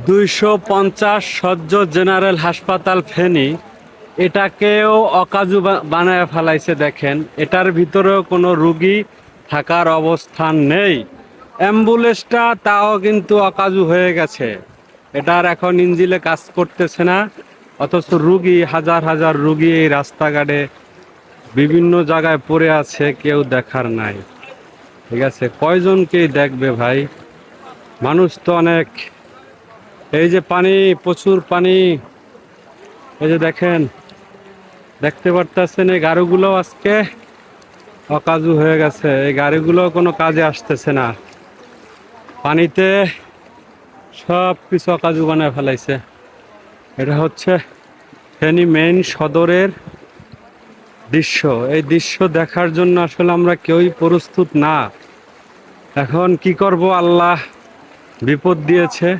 250 শয্য general হাসপাতাল ফেনী, এটাকেও অকাজু বানায় ফেলাইছে। দেখেন, এটার ভিতরেও কোনো রুগী থাকার অবস্থান নেই। অ্যাম্বুলেন্সটা তাও কিন্তু অকাজু হয়ে গেছে, এটার এখন ইঞ্জিলে কাজ করতেছে না। অথচ রুগী, হাজার হাজার রুগী এই রাস্তাঘাটে বিভিন্ন জায়গায় পড়ে আছে, কেউ দেখার নাই। ঠিক আছে, কয়জনকেই দেখবে ভাই, মানুষ তো অনেক। এই যে পানি, প্রচুর পানি, এই যে দেখেন, দেখতে পারতেছেন এই গাড়িগুলো আজকে অকাজু হয়ে গেছে। এই গাড়িগুলো কোনো কাজে আসতেছে না, পানিতে সব কিছু অকাজু বানায় ফেলাইছে। এটা হচ্ছে ফেনী মেইন সদরের দৃশ্য। এই দৃশ্য দেখার জন্য আসলে আমরা কেউই প্রস্তুত না। এখন কি করব, আল্লাহ বিপদ দিয়েছে।